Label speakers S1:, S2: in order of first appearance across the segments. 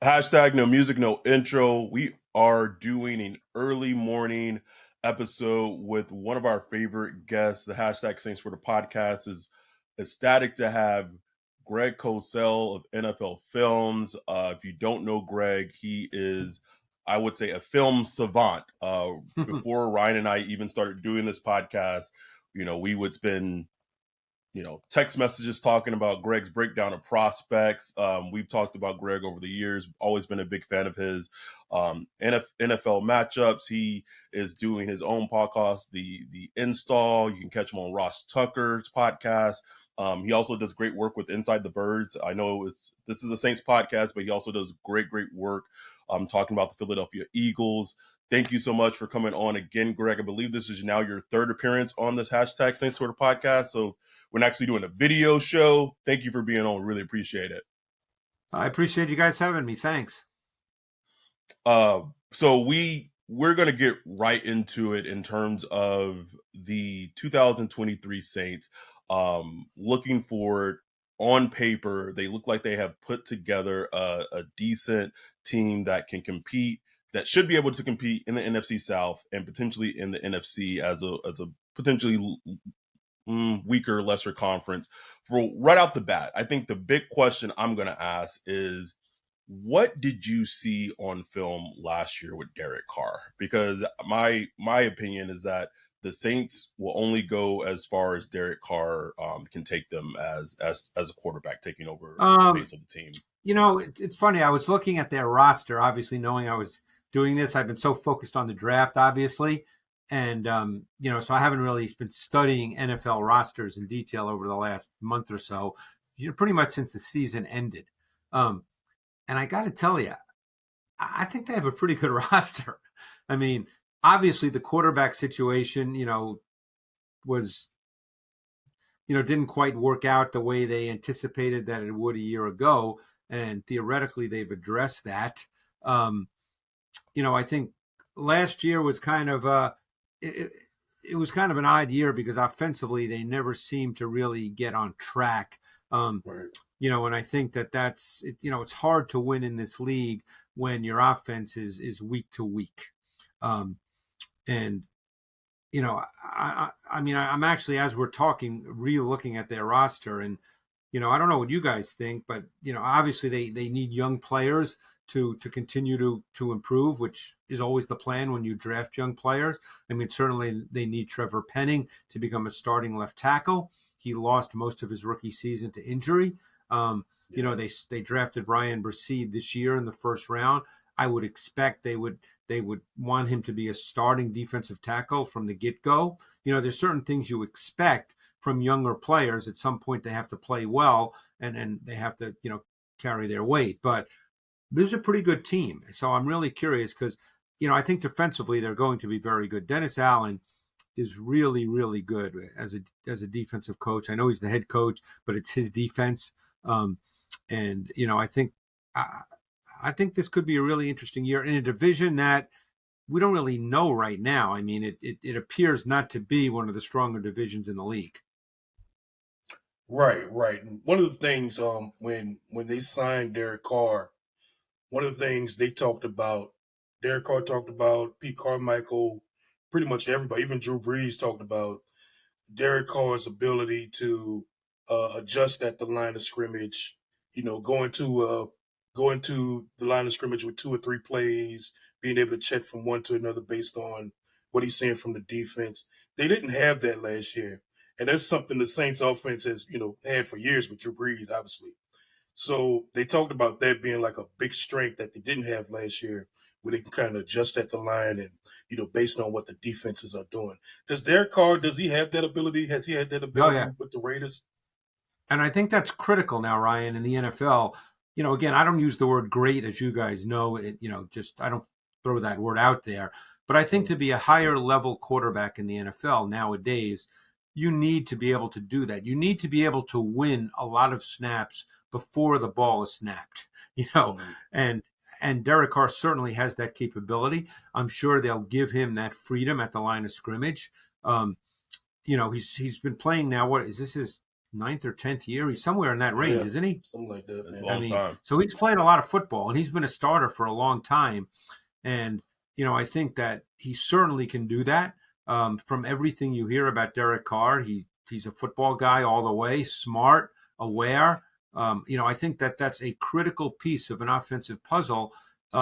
S1: Hashtag no music, no intro. We are doing an early morning episode with one of our favorite guests. The hashtag Saints for the podcast is ecstatic to have Greg Cosell of NFL Films. If you don't know Greg, he is, I would say, a film savant. Before Ryan and I even started doing this podcast, we would spend text messages talking about Greg's breakdown of prospects. We've talked about Greg over the years, always been a big fan of his NFL matchups. He is doing his own podcast, the Install. You can catch him on Ross Tucker's podcast. He also does great work with Inside the Birds. I know this is a Saints podcast, but he also does great work talking about the Philadelphia Eagles. Thank you so much for coming on again, Greg. I believe this is now your third appearance on this hashtag Saints Sort of podcast. So we're actually doing a video show. Thank you for being on. Really appreciate it.
S2: I appreciate you guys having me. Thanks.
S1: So we're going to get right into it in terms of the 2023 Saints. Looking forward, on paper, they look like they have put together a decent team that can compete, that should be able to compete in the NFC South and potentially in the NFC as a potentially weaker, lesser conference. For right out the bat, I think the big question I'm going to ask is, what did you see on film last year with Derek Carr? Because my opinion is that the Saints will only go as far as Derek Carr can take them as a quarterback taking over the face of the team.
S2: It's funny. I was looking at their roster, obviously knowing I was doing this. I've been so focused on the draft, obviously. And, so I haven't really been studying NFL rosters in detail over the last month or so, pretty much since the season ended. And I got to tell you, I think they have a pretty good roster. I mean, obviously the quarterback situation, was, didn't quite work out the way they anticipated that it would a year ago. And theoretically, they've addressed that. I think last year was kind of it was kind of an odd year because offensively they never seemed to really get on track.
S3: Right.
S2: And I think that's it's hard to win in this league when your offense is week to week. And I mean, I'm actually, as we're talking, re-looking at their roster, and I don't know what you guys think, but obviously they need young players to continue to improve, which is always the plan when you draft young players. I mean, certainly they need Trevor Penning to become a starting left tackle. He lost most of his rookie season to injury. They drafted Ryan Berseed this year in the first round. I would expect they would want him to be a starting defensive tackle from the get-go. There's certain things you expect from younger players. At some point they have to play well and they have to, carry their weight. But this is a pretty good team. So I'm really curious because, I think defensively they're going to be very good. Dennis Allen is really, really good as a defensive coach. I know he's the head coach, but it's his defense. I think this could be a really interesting year in a division that we don't really know right now. I mean, it appears not to be one of the stronger divisions in the league.
S3: Right. And one of the things when they signed Derek Carr, one of the things they talked about, Derek Carr talked about, Pete Carmichael, pretty much everybody, even Drew Brees talked about Derek Carr's ability to adjust at the line of scrimmage, going to the line of scrimmage with 2 or 3 plays, being able to check from one to another based on what he's seeing from the defense. They didn't have that last year. And that's something the Saints offense has, had for years with Drew Brees, obviously. So they talked about that being like a big strength that they didn't have last year, where they can kind of adjust at the line and, based on what the defenses are doing. Does Derek Carr, does he have that ability? Has he had that ability with the Raiders?
S2: And I think that's critical now, Ryan, in the NFL. Again, I don't use the word great, as you guys know. I don't throw that word out there. But I think to be a higher level quarterback in the NFL nowadays, you need to be able to do that. You need to be able to win a lot of snaps before the ball is snapped, and Derek Carr certainly has that capability. I'm sure they'll give him that freedom at the line of scrimmage. He's been playing now. What is this? His ninth or 10th year. He's somewhere in that range, isn't he?
S3: Something like that, man.
S1: Long time.
S2: So he's played a lot of football, and he's been a starter for a long time. And, I think that he certainly can do that. From everything you hear about Derek Carr, he's a football guy all the way, smart, aware. I think that that's a critical piece of an offensive puzzle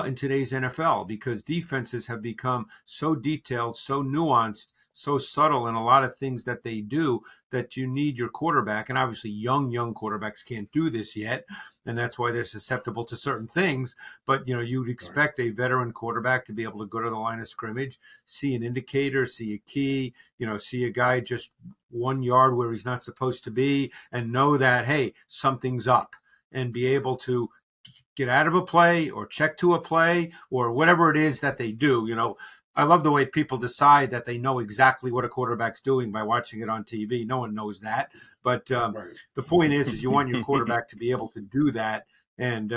S2: in today's NFL, because defenses have become so detailed, so nuanced, so subtle in a lot of things that they do, that you need your quarterback. And obviously young quarterbacks can't do this yet, and that's why they're susceptible to certain things. But you'd expect a veteran quarterback to be able to go to the line of scrimmage, see an indicator, see a key, see a guy just 1 yard where he's not supposed to be, and know that, hey, something's up, and be able to get out of a play or check to a play or whatever it is that they do. I love the way people decide that they know exactly what a quarterback's doing by watching it on TV. No one knows that. But the point is you want your quarterback to be able to do that. And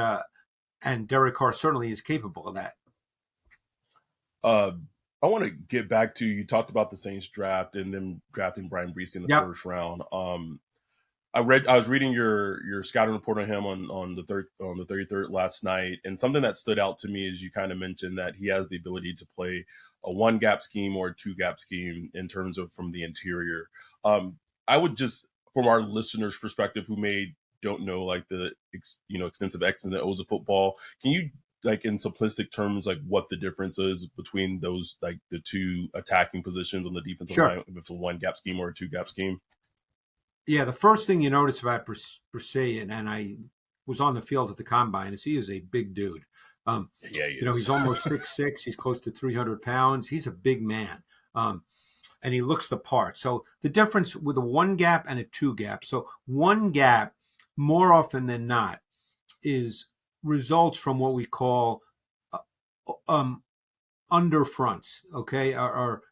S2: Derek Carr certainly is capable of that.
S1: I want to get back to, you talked about the Saints draft and them drafting Brian Brees in the first round. I was reading your scouting report on him on the 33rd last night, and something that stood out to me is you kind of mentioned that he has the ability to play a 1-gap scheme or a 2-gap scheme in terms of from the interior. I would just, from our listeners' perspective who don't know like the extensive X's and O's of football, can you, like in simplistic terms, like what the difference is between those, like the two attacking positions on the defensive line, if it's a 1-gap scheme or a 2-gap scheme?
S2: Yeah, the first thing you notice about Brisset, and I was on the field at the combine, is he is a big dude.
S1: Yeah, he is.
S2: He's almost 6'6". He's close to 300 pounds. He's a big man, and he looks the part. So the difference with a 1-gap and a 2-gap. So 1-gap, more often than not, results from what we call under fronts, okay, or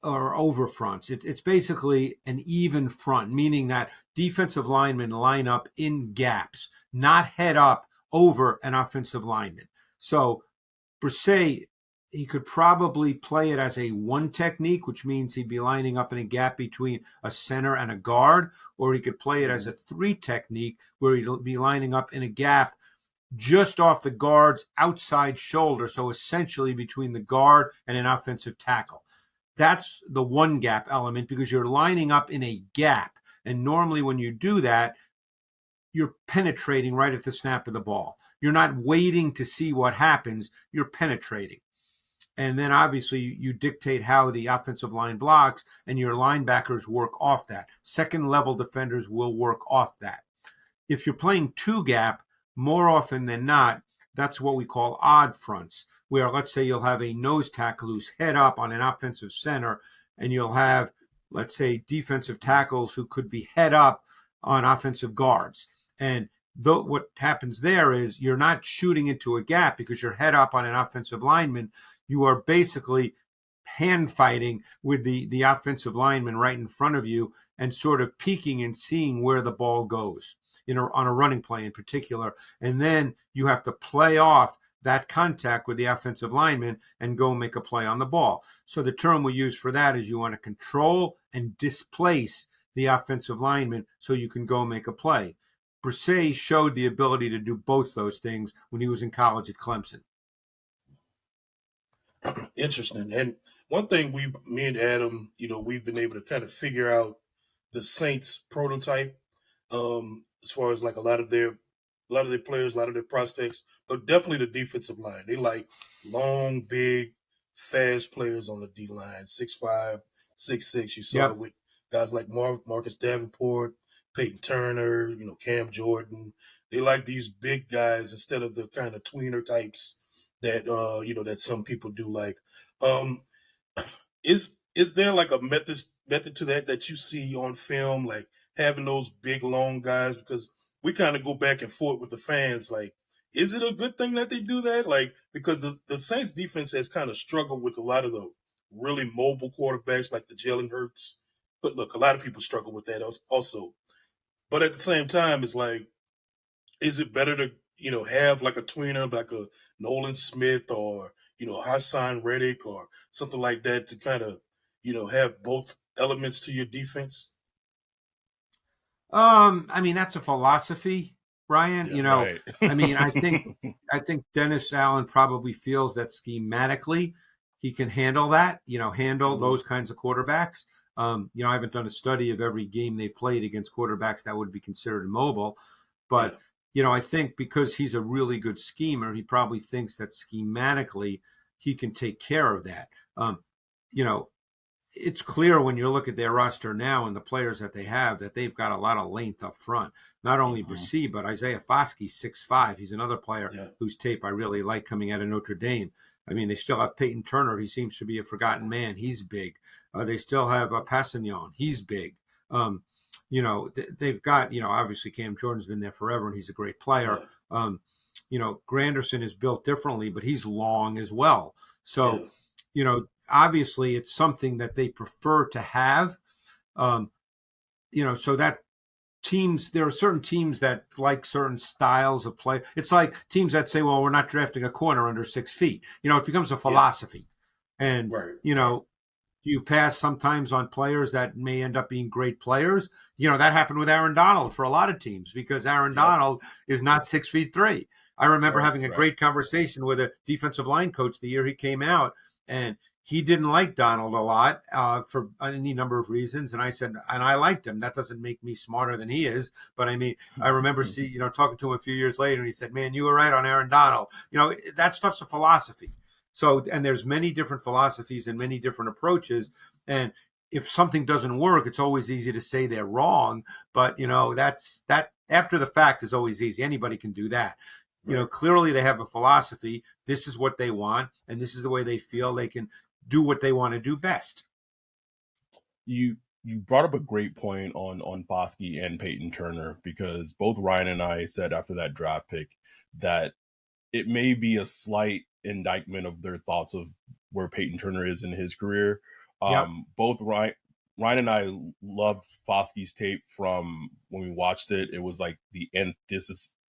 S2: over fronts. It's basically an even front, meaning that defensive linemen line up in gaps, not head up over an offensive lineman. So Brisset, he could probably play it as a 1 technique, which means he'd be lining up in a gap between a center and a guard, or he could play it as a 3 technique, where he'd be lining up in a gap just off the guard's outside shoulder, so essentially between the guard and an offensive tackle. That's the 1-gap element, because you're lining up in a gap. And normally when you do that, you're penetrating right at the snap of the ball. You're not waiting to see what happens. You're penetrating. And then obviously you dictate how the offensive line blocks, and your linebackers work off that. Second-level defenders will work off that. If you're playing 2-gap, more often than not, that's what we call odd fronts, where let's say you'll have a nose tackle who's head up on an offensive center, and you'll have, let's say, defensive tackles who could be head up on offensive guards. And what happens there is you're not shooting into a gap because you're head up on an offensive lineman. You are basically hand fighting with the offensive lineman right in front of you, and sort of peeking and seeing where the ball goes, on a running play in particular. And then you have to play off that contact with the offensive lineman and go make a play on the ball. So the term we use for that is you want to control and displace the offensive lineman so you can go make a play. Brisset showed the ability to do both those things when he was in college at Clemson.
S3: Interesting. And one thing me and Adam, we've been able to kind of figure out the Saints prototype, as far as like a lot of their players, a lot of their prospects, but definitely the defensive line. They like long, big, fast players on the D line, 6'5", 6'6". You saw it with guys like Marcus Davenport, Peyton Turner, Cam Jordan. They like these big guys instead of the kind of tweener types that that some people do like. Is there like a method to that you see on film, like having those big long guys? Because we kind of go back and forth with the fans, like, is it a good thing that they do that? Like, because the Saints defense has kind of struggled with a lot of the really mobile quarterbacks like the Jalen Hurts. But look, a lot of people struggle with that also. But at the same time, it's like, is it better to, have like a tweener, like a Nolan Smith or, Hassan Reddick or something like that to kind of, have both elements to your defense?
S2: I mean, that's a philosophy, Brian.
S3: Yeah.
S1: Right.
S2: I mean, I think Dennis Allen probably feels that schematically he can handle that. Handle
S3: Mhm.
S2: those kinds of quarterbacks. I haven't done a study of every game they've played against quarterbacks that would be considered immobile,
S3: Yeah.
S2: but I think because he's a really good schemer, he probably thinks that schematically he can take care of that. You know, it's clear when you look at their roster now and the players that they have that they've got a lot of length up front. Not only
S1: Mhm.
S2: Brissy, but Isaiah Foskey, 6'5". He's another player
S3: Yeah.
S2: whose tape I really like coming out of Notre Dame. I mean, they still have Peyton Turner. He seems to be a forgotten man. He's big. They still have Passignon. He's big. They've got, obviously Cam Jordan's been there forever and he's a great player.
S3: Yeah.
S2: Granderson is built differently, but he's long as well. So,
S3: Yeah.
S2: obviously it's something that they prefer to have. Um, so that there are certain teams that like certain styles of play. It's like teams that say, well, we're not drafting a corner under 6 feet. It becomes a
S3: Yeah.
S2: philosophy. And,
S3: Right.
S2: you pass sometimes on players that may end up being great players. That happened with Aaron Donald for a lot of teams because Aaron
S3: Yeah.
S2: Donald is not 6'3". I remember
S3: Right.
S2: having a
S1: Right.
S2: great conversation with a defensive line coach the year he came out, and he didn't like Donald a lot for any number of reasons. And I said, and I liked him. That doesn't make me smarter than he is. But I mean, I remember talking to him a few years later, and he said, "Man, you were right on Aaron Donald." That stuff's a philosophy. So, and there's many different philosophies and many different approaches. And if something doesn't work, it's always easy to say they're wrong. But that after the fact is always easy. Anybody can do that.
S3: Right.
S2: Clearly they have a philosophy. This is what they want, and this is the way they feel they can do what they want to do best.
S1: You brought up a great point on Foskey and Peyton Turner, because both Ryan and I said after that draft pick that it may be a slight indictment of their thoughts of where Peyton Turner is in his career.
S2: Yep.
S1: Both Ryan and I loved Foskey's tape from when we watched it. It was like the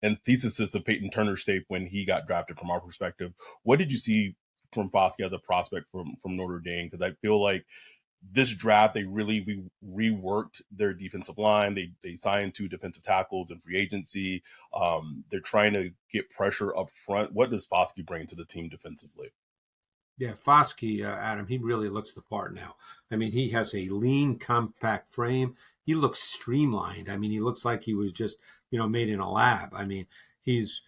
S1: antithesis of Peyton Turner's tape when he got drafted from our perspective. What did you see from Foskey as a prospect from Notre Dame? Because I feel like this draft, they really reworked their defensive line. They signed 2 defensive tackles in free agency. They're trying to get pressure up front. What does Foskey bring to the team defensively?
S2: Yeah, Foskey, Adam, he really looks the part now. I mean, he has a lean, compact frame. He looks streamlined. I mean, he looks like he was just, made in a lab. I mean, he's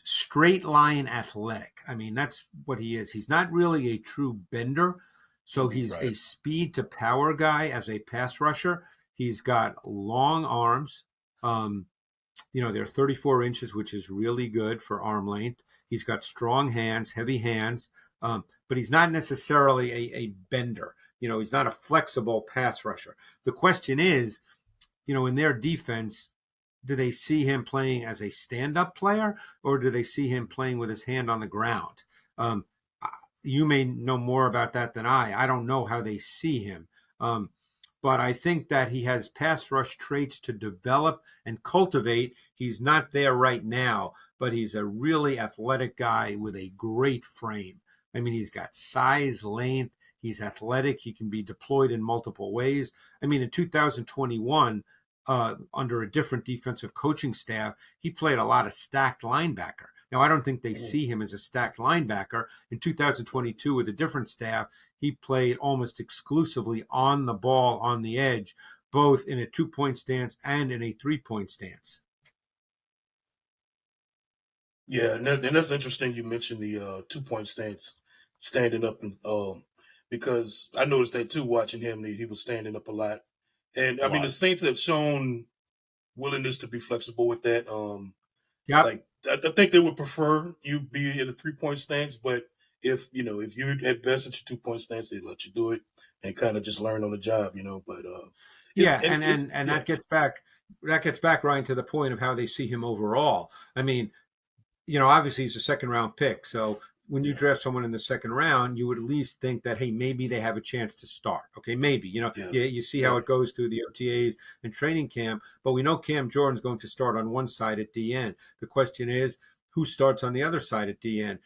S2: straight line athletic. I mean, that's what he is. He's not really a true bender. So he's
S1: Right.
S2: a speed to power guy as a pass rusher. He's got long arms. They're 34 inches, which is really good for arm length. He's got strong hands, heavy hands, but he's not necessarily a bender. He's not a flexible pass rusher. The question is, in their defense, do they see him playing as a stand-up player, or do they see him playing with his hand on the ground? Um, you may know more about that than I. I don't know how they see him. But I think that he has pass rush traits to develop and cultivate. He's not there right now, but he's a really athletic guy with a great frame. I mean, he's got size, length, he's athletic, he can be deployed in multiple ways. I mean, in 2021, under a different defensive coaching staff, he played a lot of stacked linebacker. Now, I don't think they see him as a stacked linebacker. In 2022, with a different staff, he played almost exclusively on the ball, on the edge, both in a 2-point stance and in a 3-point stance.
S3: Yeah, and that's interesting. You mentioned the 2-point stance, standing up, and because I noticed that too. Watching him, he was standing up a lot, and
S1: A
S3: I mean the
S1: lot.
S3: Saints have shown willingness to be flexible with that.
S2: Yep.
S3: Like I think they would prefer you be in a 3-point stance, but if you're at best at your 2-point stance, they let you do it and kind of just learn on the job. But it's
S2: Yeah, and
S3: yeah,
S2: that gets back, Ryan, to the point of how they see him overall. I mean, obviously he's a second round pick. So when you
S3: yeah,
S2: draft someone in the second round, you would at least think that, hey, maybe they have a chance to start. Okay, maybe.
S3: yeah,
S2: You see how
S3: right,
S2: it goes through the OTAs and training camp, but we know Cam Jordan's going to start on one side at DN. The question is, who starts on the other side at DN?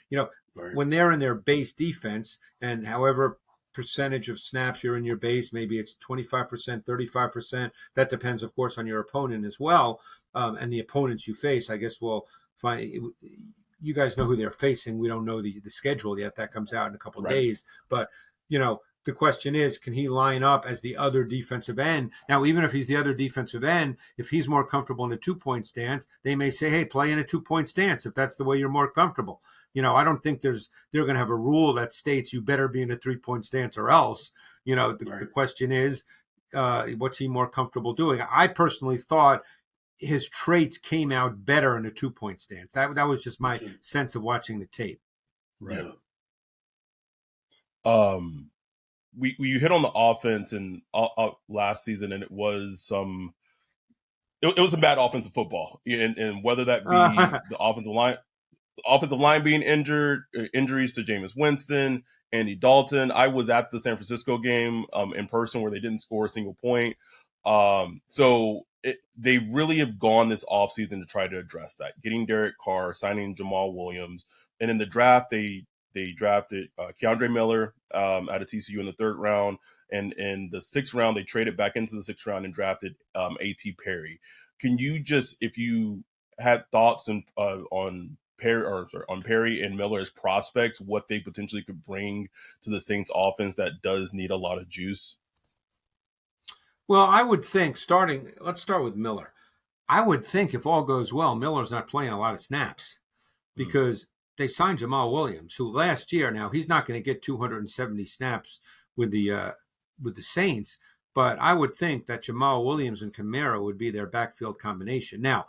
S3: right,
S2: When they're in their base defense, and however percentage of snaps you're in your base. Maybe it's 25%, 35%. That depends, of course, on your opponent as well, and the opponents you face. I guess we'll find. You guys know who they're facing. We don't know the schedule yet. That comes out in a couple of days. But, the question is, can he line up as the other defensive end? Now, even if he's the other defensive end, if he's more comfortable in a 2-point stance, they may say, hey, play in a 2-point stance if that's the way you're more comfortable. I don't think they're going to have a rule that states you better be in a 3-point stance or else. The question is, what's he more comfortable doing? I personally thought his traits came out better in a 2-point stance. That was just my sense of watching the tape.
S1: Right. We hit on the offense and last season, and it was some bad offensive football, and whether that be the offensive line being injured, injuries to Jameis Winston, Andy Dalton. I was at the San Francisco game in person where they didn't score a single point. So they really have gone this offseason to try to address that, getting Derek Carr, signing Jamal Williams, and in the draft they drafted Keandre Miller out of TCU in the 3rd round, and in the 6th round they traded back into the 6th round and drafted A.T. Perry. Can you just, if you had thoughts on Perry and Miller as prospects, what they potentially could bring to the Saints offense that does need a lot of juice?
S2: Well, I would think let's start with Miller. I would think if all goes well, Miller's not playing a lot of snaps because they signed Jamal Williams, who last year, now he's not going to get 270 snaps with the Saints, but I would think that Jamal Williams and Kamara would be their backfield combination. Now,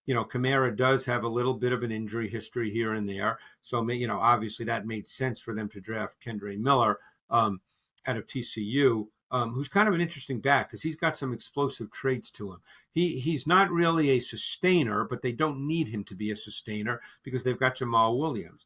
S2: Kamara does have a little bit of an injury history here and there. So, obviously that made sense for them to draft Kendre Miller out of TCU, who's kind of an interesting back because he's got some explosive traits to him. He's not really a sustainer, but they don't need him to be a sustainer because they've got Jamal Williams.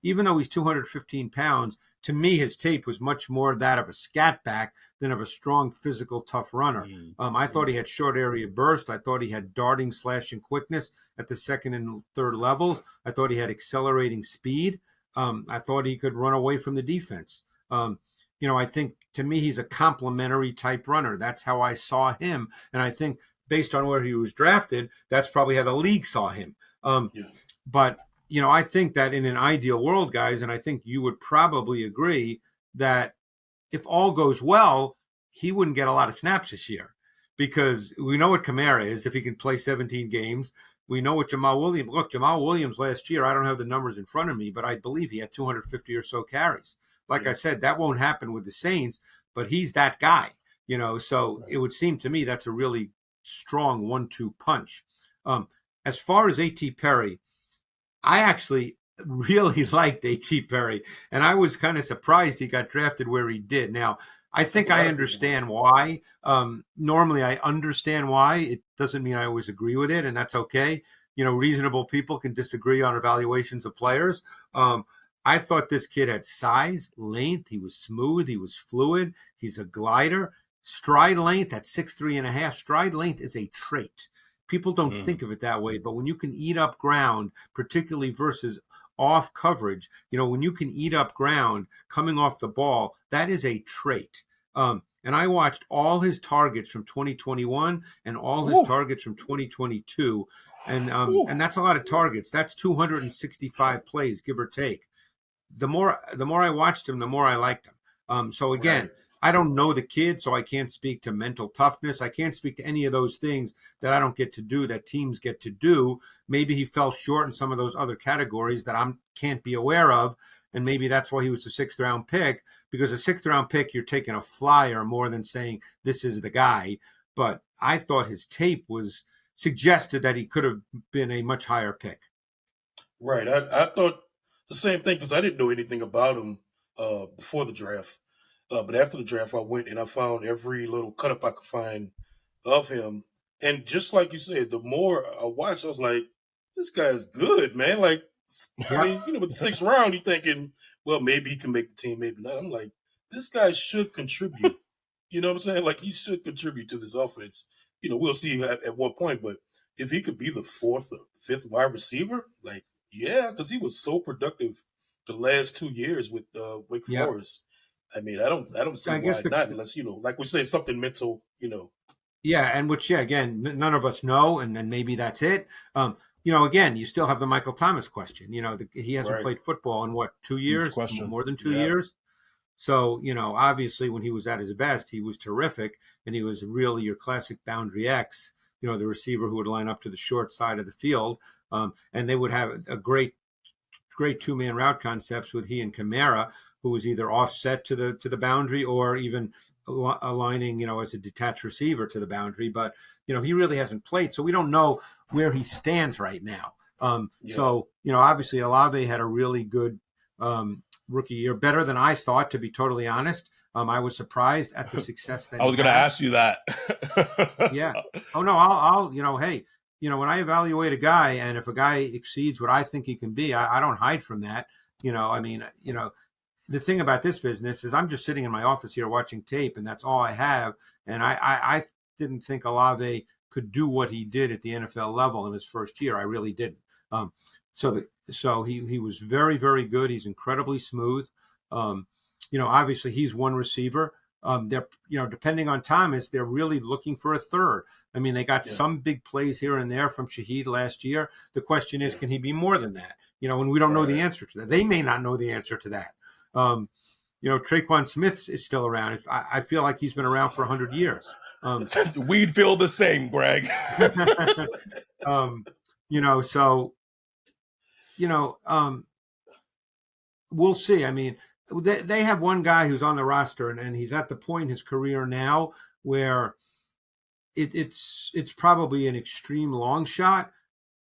S2: Even though he's 215 pounds, to me, his tape was much more that of a scat back than of a strong, physical, tough runner. I thought he had short area burst. I thought he had darting, slashing quickness at the 2nd and 3rd levels. I thought he had accelerating speed. I thought he could run away from the defense. I think, to me, he's a complementary type runner. That's how I saw him. And I think based on where he was drafted, that's probably how the league saw him. But, I think that in an ideal world, guys, and I think you would probably agree that if all goes well, he wouldn't get a lot of snaps this year because we know what Kamara is if he can play 17 games. We know what Jamal Williams last year, I don't have the numbers in front of me, but I believe he had 250 or so carries. Like I said, that won't happen with the Saints, but he's that guy, so it would seem to me that's a really strong 1-2 punch. As far as A.T. Perry, I actually really liked A.T. Perry, and I was kind of surprised he got drafted where he did. Now, I think I understand why. Normally, I understand why. It doesn't mean I always agree with it, and that's okay. Reasonable people can disagree on evaluations of players. I thought this kid had size, length. He was smooth. He was fluid. He's a glider. Stride length at 6'3.5". Stride length is a trait. People don't think of it that way, but when you can eat up ground, particularly versus off coverage, when you can eat up ground coming off the ball, that is a trait. And I watched all his targets from 2021 and all his targets from 2022. And that's a lot of targets. That's 265 plays, give or take. The more I watched him, the more I liked him. So again, I don't know the kid, so I can't speak to mental toughness. I can't speak to any of those things that I don't get to do, that teams get to do. Maybe he fell short in some of those other categories that I can't be aware of, and maybe that's why he was a 6th-round pick, because a 6th-round pick, you're taking a flyer more than saying this is the guy. But I thought his tape suggested that he could have been a much higher pick.
S3: Right. I thought the same thing because I didn't know anything about him before the draft. But after the draft, I went and I found every little cut up I could find of him. And just like you said, the more I watched, I was like, this guy's good, man. Like, I mean, with the 6th round, you're thinking, well, maybe he can make the team, maybe not. I'm like, this guy should contribute. You know what I'm saying? Like, he should contribute to this offense. We'll see at what point. But if he could be the 4th or 5th wide receiver, like, yeah, because he was so productive the last 2 years with Wake Forest. I mean, I don't see
S2: I guess
S3: why not, unless, like we say, something mental,
S2: yeah, and which, yeah, again, none of us know, and maybe that's it. Again, you still have the Michael Thomas question. He hasn't
S3: Right.
S2: played football in what,
S1: Huge
S2: 2 years,
S1: question.
S2: more than two
S3: Yeah.
S2: years. So, obviously when he was at his best, he was terrific, and he was really your classic boundary X. The receiver who would line up to the short side of the field, and they would have a great 2-man route concepts with he and Kamara, who was either offset to the boundary or even aligning, as a detached receiver to the boundary. But he really hasn't played, so we don't know where he stands right now.
S3: Yeah.
S2: So obviously Olave had a really good rookie year, better than I thought, to be totally honest. I was surprised at the success that
S1: I was going to ask you that.
S2: Yeah. Oh no, I'll hey, when I evaluate a guy, and if a guy exceeds what I think he can be, I don't hide from that. I mean, the thing about this business is I'm just sitting in my office here watching tape, and that's all I have. And I didn't think Olave could do what he did at the NFL level in his first year. I really didn't. So he was very, very good. He's incredibly smooth. Obviously he's one receiver. They're, depending on Thomas, they're really looking for a third. I mean, they got some big plays here and there from Shaheed last year. The question is, can he be more than that? And we don't know the answer to that. They may not know the answer to that. Traquan Smith is still around. I feel like he's been around for 100 years.
S1: We'd feel the same, Greg.
S2: We'll see. I mean, they have one guy who's on the roster, and he's at the point in his career now where it's probably an extreme long shot.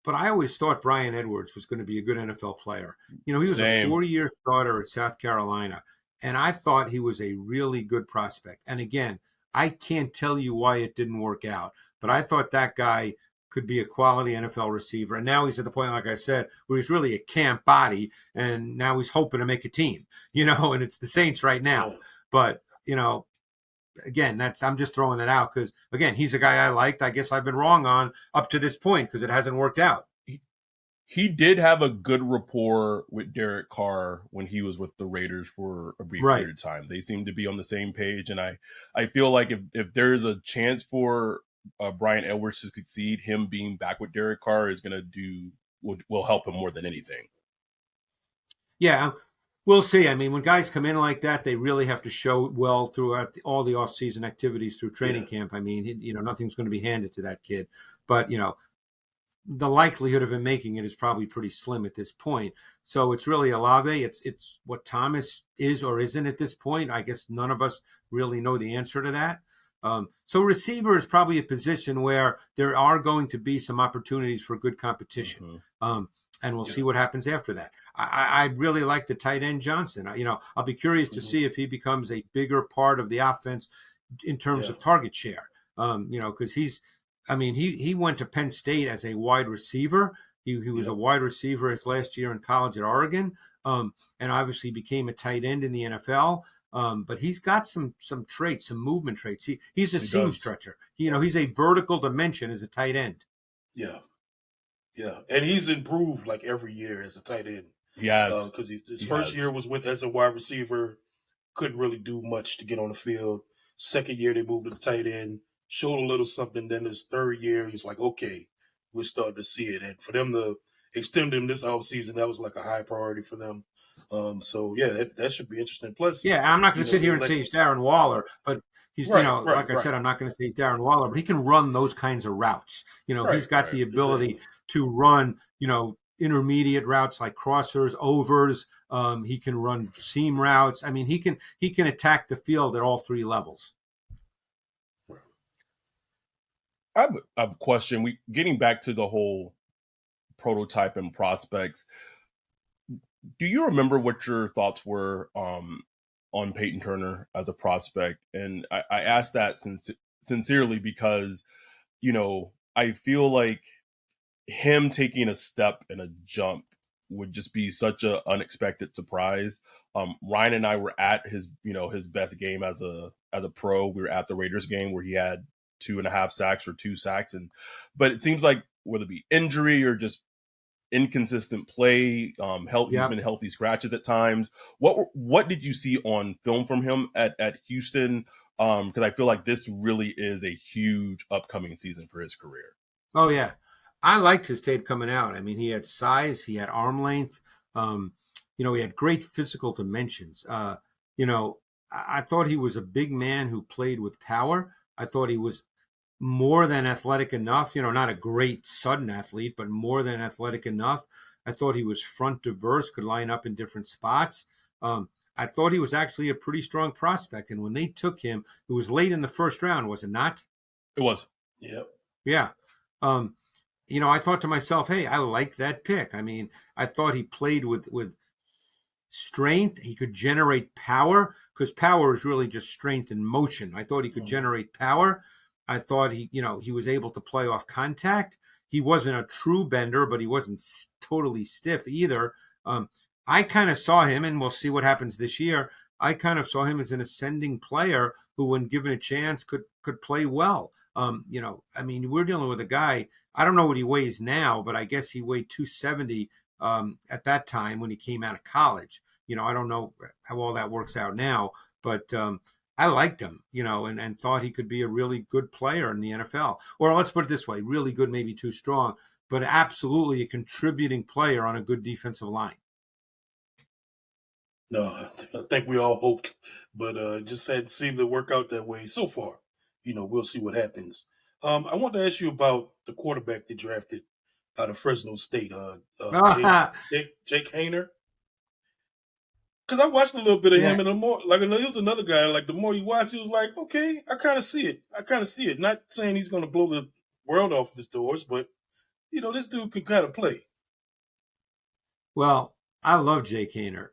S2: But I always thought Brian Edwards was going to be a good NFL player. He was a 40-year starter at South Carolina, and I thought he was a really good prospect. And again, I can't tell you why it didn't work out, but I thought that guy could be a quality NFL receiver. And now he's at the point, like I said, where he's really a camp body, and now he's hoping to make a team, and it's the Saints right now. But, again, I'm just throwing that out because, again, he's a guy I liked. I guess I've been wrong on up to this point because it hasn't worked out.
S1: He did have a good rapport with Derek Carr when he was with the Raiders for a brief period of time. They seem to be on the same page, and I feel like if there's a chance for Brian Edwards to succeed, him being back with Derek Carr is going to will help him more than anything.
S2: Yeah, we'll see. I mean, when guys come in like that, they really have to show well throughout all the off-season activities through training camp. I mean, nothing's going to be handed to that kid. But, the likelihood of him making it is probably pretty slim at this point. So it's really Olave. It's what Thomas is or isn't at this point. I guess none of us really know the answer to that. So receiver is probably a position where there are going to be some opportunities for good competition. And we'll see what happens after that. I really like the tight end Johnson. I'll be curious to see if he becomes a bigger part of the offense in terms of target share. Because he went to Penn State as a wide receiver. He was a wide receiver his last year in college at Oregon, and obviously became a tight end in the NFL. But he's got some traits, some movement traits. He's a seam stretcher. He's a vertical dimension as a tight end.
S3: Yeah. Yeah. And he's improved like every year as a tight end.
S1: Yes.
S3: Because his first year was as a wide receiver, couldn't really do much to get on the field. Second year, they moved to the tight end, showed a little something. Then his third year, he's like, okay, we're starting to see it. And for them to extend him this offseason, that was like a high priority for them. So, yeah, that should be interesting. Plus,
S2: yeah, I'm not going to sit here and say he's Darren Waller, but he's, like I said, I'm not going to say he's Darren Waller, but he can run those kinds of routes. He's got the ability to run, intermediate routes like crossers, overs. He can run seam routes. I mean, he can attack the field at all three levels.
S1: I have a question. Getting back to the whole prototype and prospects. Do you remember what your thoughts were on Peyton Turner as a prospect? And I asked that sincerely because, I feel like him taking a step and a jump would just be such an unexpected surprise. Ryan and I were at his best game as a pro. We were at the Raiders game where he had 2.5 sacks or 2 sacks. But it seems like whether it be injury or just inconsistent play. He's been healthy scratches at times. What did you see on film from him at Houston? Because I feel like this really is a huge upcoming season for his career.
S2: Oh yeah, I liked his tape coming out. I mean, he had size, he had arm length. He had great physical dimensions. I thought he was a big man who played with power. I thought he was more than athletic enough, not a great sudden athlete, but more than athletic enough. I thought he was front diverse, could line up in different spots. I thought he was actually a pretty strong prospect. And when they took him, it was late in the first round, was it not?
S1: It was.
S3: Yep.
S2: Yeah. I thought to myself, hey, I like that pick. I mean, I thought he played with strength. He could generate power because power is really just strength and motion. I thought he could generate power. I thought he was able to play off contact. He wasn't a true bender, but he wasn't totally stiff either. I kind of saw him, and we'll see what happens this year. I kind of saw him as an ascending player who, when given a chance, could play well. We're dealing with a guy. I don't know what he weighs now, but I guess he weighed 270 at that time when he came out of college. I don't know how all that works out now, but I liked him, and thought he could be a really good player in the NFL. Or let's put it this way, really good, maybe too strong, but absolutely a contributing player on a good defensive line.
S3: No, I think we all hoped, but just had seemed to work out that way so far. We'll see what happens. I want to ask you about the quarterback they drafted out of Fresno State, Jake Hayner. Because I watched a little bit of him, and the more, he was another guy. Like the more you watch, he was like, okay, I kind of see it. Not saying he's going to blow the world off his doors, but this dude can kind of play.
S2: Well, I love Jake Hayner.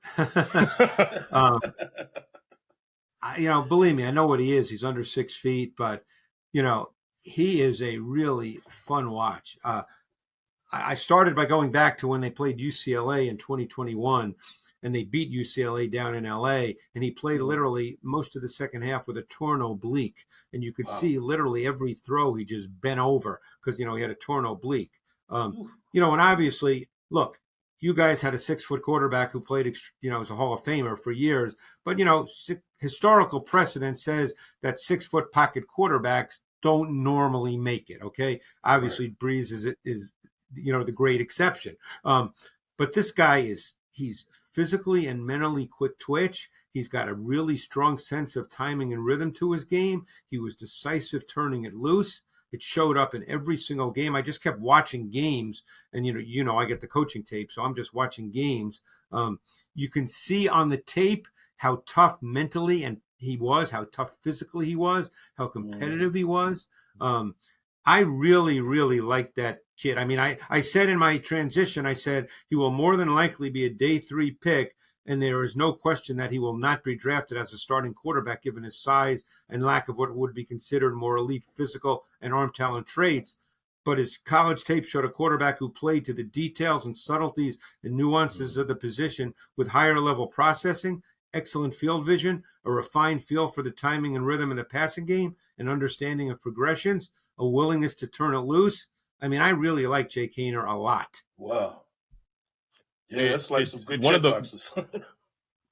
S2: Believe me, I know what he is. He's under 6 feet, but he is a really fun watch. I started by going back to when they played UCLA in 2021. And they beat UCLA down in LA, and he played literally most of the second half with a torn oblique. And you could see literally every throw he just bent over because, he had a torn oblique. And obviously, look, you guys had a 6-foot quarterback who played, as a Hall of Famer for years. But, historical precedent says that 6-foot pocket quarterbacks don't normally make it, okay? Obviously, right. Breeze is the great exception. But this guy he's physically and mentally quick twitch. He's got a really strong sense of timing and rhythm to his game. He was decisive turning it loose. It showed up in every single game. I just kept watching games, and I get the coaching tape, so I'm just watching games. You can see on the tape how tough mentally and he was, how tough physically he was, how competitive he was. I really, really like that kid. I mean, I said in my transition, I said he will more than likely be a day 3 pick, and there is no question that he will not be drafted as a starting quarterback given his size and lack of what would be considered more elite physical and arm talent traits. But his college tape showed a quarterback who played to the details and subtleties and nuances of the position with higher level processing, excellent field vision, a refined feel for the timing and rhythm of the passing game, an understanding of progressions, a willingness to turn it loose. I mean, I really like Jake Hayner a lot.
S3: Wow. Yeah, that's like some good check boxes.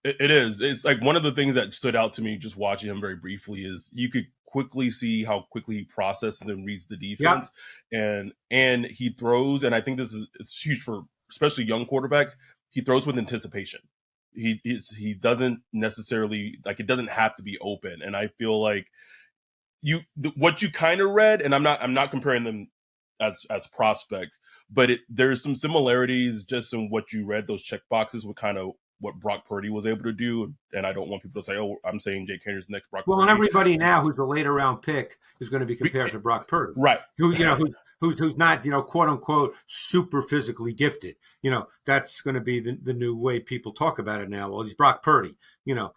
S1: It is. It's like one of the things that stood out to me just watching him very briefly is you could quickly see how quickly he processes and reads the defense. Yep. And he throws, and I think it's huge for especially young quarterbacks, he throws with anticipation. He doesn't necessarily, it doesn't have to be open. And I feel like what you kind of read, and I'm not comparing them as prospects, but there's some similarities just in what you read, those check boxes with kind of what Brock Purdy was able to do. And I don't want people to say, oh, I'm saying Jake Hayner's next Brock Purdy.
S2: Well, and everybody now who's a later round pick is going to be compared to Brock Purdy.
S1: Right.
S2: Who's not, quote unquote, super physically gifted. That's going to be the new way people talk about it now. Well, he's Brock Purdy, and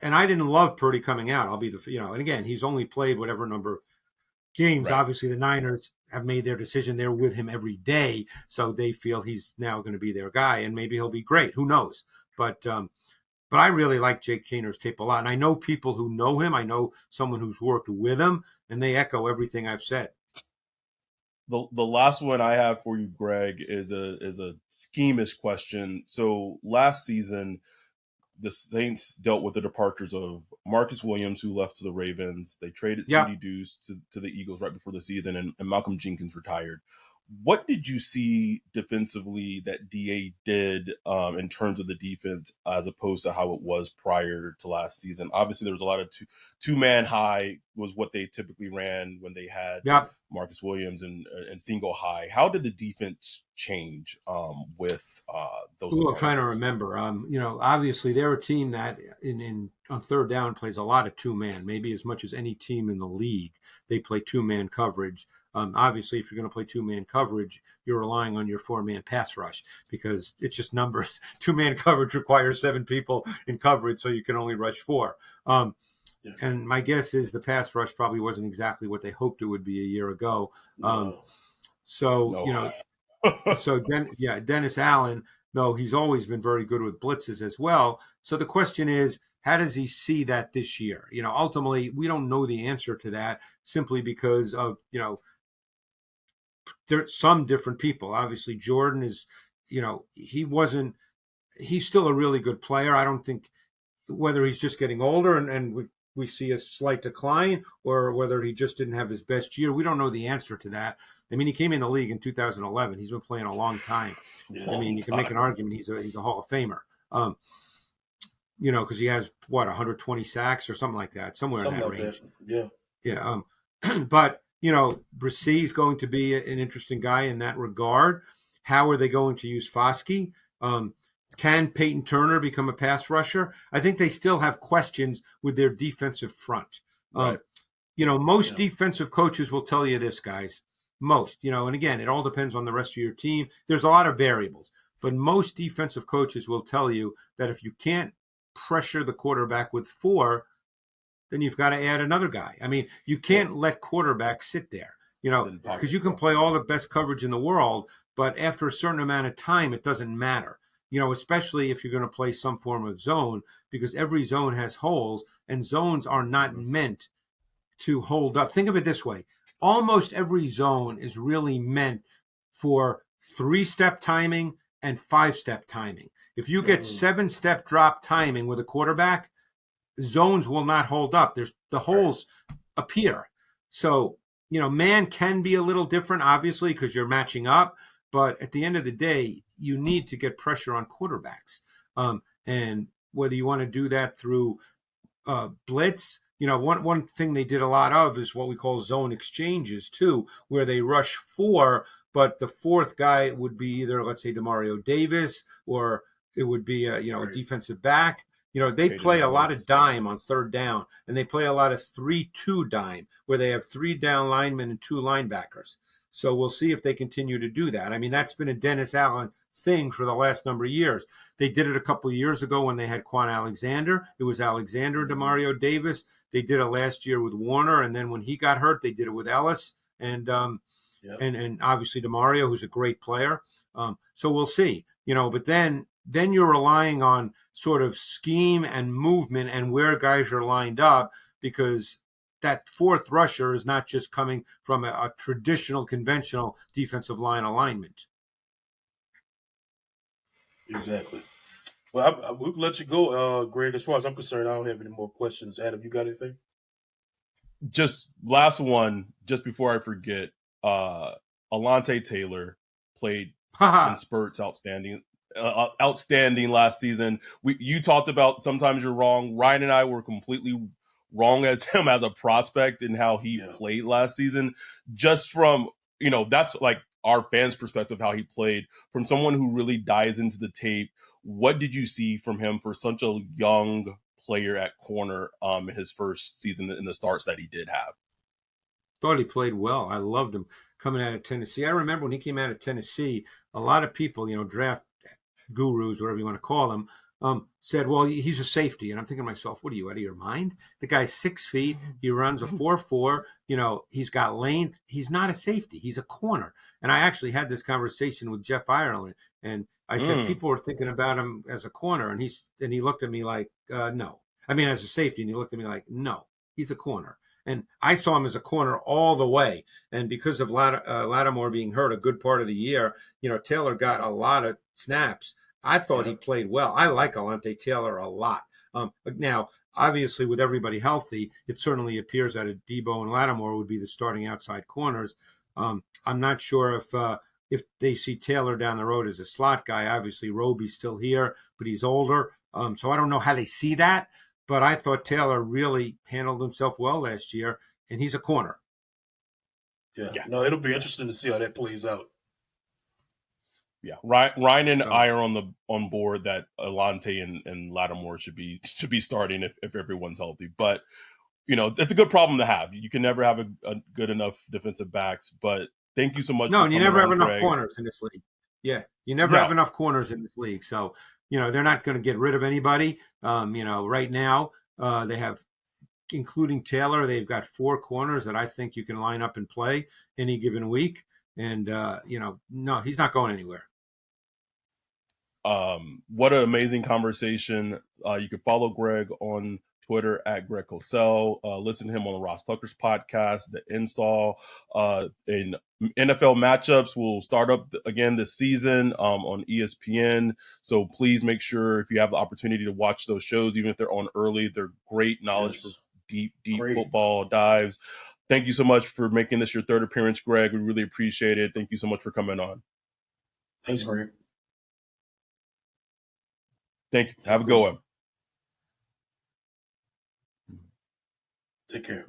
S2: I didn't love Purdy coming out. I'll be and again, he's only played whatever number of games. Right. Obviously, the Niners have made their decision. They're with him every day, so they feel he's now going to be their guy, and maybe he'll be great. Who knows? But I really like Jake Hayner's tape a lot, and I know people who know him. I know someone who's worked with him, and they echo everything I've said.
S1: The last one I have for you, Greg, is a schemish question. So last season, the Saints dealt with the departures of Marcus Williams, who left to the Ravens. They traded
S2: Yeah.
S1: C.D. Deuce to the Eagles right before the season, and Malcolm Jenkins retired. What did you see defensively that DA did in terms of the defense as opposed to how it was prior to last season? Obviously, there was a lot of two-man high was what they typically ran when they had
S2: Yeah.
S1: Marcus Williams and single high. How did the defense change with those
S2: Ooh, I'm trying to
S1: departures?
S2: remember. Obviously they're a team that in on third down plays a lot of two man, maybe as much as any team in the league. They play two man coverage. Obviously, if you're going to play two man coverage, you're relying on your 4-man pass rush because it's just numbers. 2-man coverage requires 7 people in coverage, so you can only rush 4. And my guess is the pass rush probably wasn't exactly what they hoped it would be a year ago.
S1: No.
S2: Dennis Allen, though he's always been very good with blitzes as well. So the question is, how does he see that this year? Ultimately, we don't know the answer to that simply because of, there's some different people. Obviously, Jordan is, he's still a really good player. I don't think whether he's just getting older and we see a slight decline or whether he just didn't have his best year. We don't know the answer to that. I mean, he came in the league in 2011. He's been playing a long time. You can make an argument he's a Hall of Famer. Because he has 120 sacks or something like that, somewhere in that range. Yeah. But Bresee is going to be an interesting guy in that regard. How are they going to use Foskey? Can Peyton Turner become a pass rusher? I think they still have questions with their defensive front.
S1: Right.
S2: Most defensive coaches will tell you this, guys. Most, and again, it all depends on the rest of your team. There's a lot of variables, but most defensive coaches will tell you that if you can't pressure the quarterback with 4, then you've got to add another guy. I mean, you can't let quarterbacks sit there, because you can play all the best coverage in the world, but after a certain amount of time, it doesn't matter. Especially if you're going to play some form of zone, because every zone has holes, and zones are not meant to hold up. Think of it this way. Almost every zone is really meant for 3-step timing and 5-step timing. If you get 7-step drop timing with a quarterback, zones will not hold up. The holes appear. So, man can be a little different, obviously, because you're matching up. But at the end of the day, you need to get pressure on quarterbacks. And whether you want to do that through blitz, one thing they did a lot of is what we call zone exchanges too, where they rush 4, but the 4th guy would be either, let's say, Demario Davis, or it would be a defensive back. They play a lot of dime on third down, and they play a lot of 3-2 dime, where they have 3 down linemen and 2 linebackers. So we'll see if they continue to do that. I mean, that's been a Dennis Allen thing for the last number of years. They did it a couple of years ago when they had Quan Alexander. It was Alexander and Demario Davis. They did it last year with Warner, and then when he got hurt, they did it with Ellis and obviously Demario, who's a great player. So we'll see. But then you're relying on sort of scheme and movement and where guys are lined up, because that 4th rusher is not just coming from a traditional, conventional defensive line alignment.
S3: Exactly. Well, we'll let you go, Greg. As far as I'm concerned, I don't have any more questions. Adam, you got anything?
S1: Just last one, just before I forget. Alontae Taylor played in spurts, outstanding last season. You talked about sometimes you're wrong. Ryan and I were completely wrong as him as a prospect and how he played last season. Just from, that's like our fans' perspective, how he played. From someone who really dives into the tape, what did you see from him for such a young player at corner in his first season in the starts that he did have?
S2: Thought he played well. I loved him coming out of Tennessee. I remember when he came out of Tennessee, a lot of people, draft gurus, whatever you want to call them, said, well, he's a safety. And I'm thinking to myself, what are you, out of your mind? The guy's 6 feet. He runs a 4.4. He's got length. He's not a safety. He's a corner. And I actually had this conversation with Jeff Ireland. And I said, people are thinking about him as a corner. And he looked at me like, no. I mean, as a safety. And he looked at me like, no, he's a corner. And I saw him as a corner all the way. And because of Lattimore being hurt a good part of the year, Taylor got a lot of snaps. I thought he played well. I like Alante Taylor a lot. Now, obviously, with everybody healthy, it certainly appears that Debo and Lattimore would be the starting outside corners. I'm not sure if they see Taylor down the road as a slot guy. Obviously, Roby's still here, but he's older. So I don't know how they see that. But I thought Taylor really handled himself well last year, and he's a corner.
S3: Yeah. No, it'll be interesting to see how that plays out.
S1: Yeah, Ryan and I are on board that Alante and Lattimore should be starting if everyone's healthy. But it's a good problem to have. You can never have a good enough defensive backs. But thank you so much.
S2: No,
S1: for
S2: and you
S1: coming
S2: never have
S1: on,
S2: enough
S1: Greg.
S2: corners in this league. Yeah, you never have enough corners in this league. So they're not going to get rid of anybody. Right now they have, including Taylor, they've got 4 corners that I think you can line up and play any given week. And no, he's not going anywhere.
S1: What an amazing conversation. You can follow Greg on Twitter at Greg Cosell. Listen to him on the Ross Tucker's podcast, The Install. In NFL matchups will start up again this season on ESPN. So please make sure, if you have the opportunity, to watch those shows, even if they're on early. They're great knowledge for deep football dives. Thank you so much for making this your 3rd appearance, Greg. We really appreciate it. Thank you so much for coming on.
S3: Thanks, Greg.
S1: Thank you. Have a good one.
S3: Take care.